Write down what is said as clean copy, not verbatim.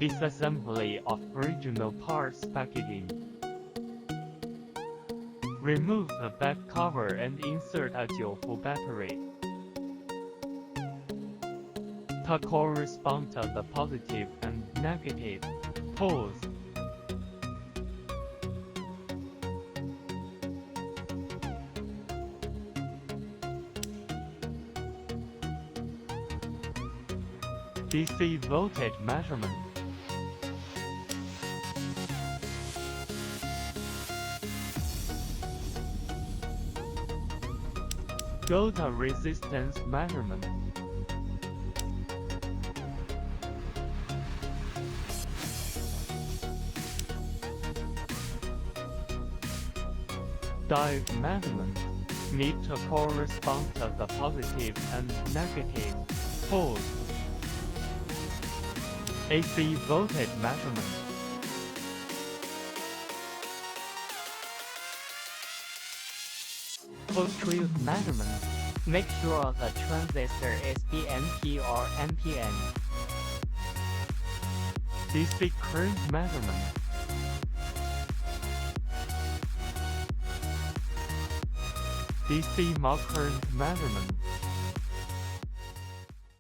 Disassembly of original parts packaging. Remove the back cover and insert a full battery. To correspond to the positive and negative poles. DC voltage measurement. Go to resistance measurement. Diode measurement need to correspond to the positive and negative poles. AC voltage measurement. Post-truth measurement. Make sure the transistor is PNP or NPN. DC current measurement. DC Mach current measurement.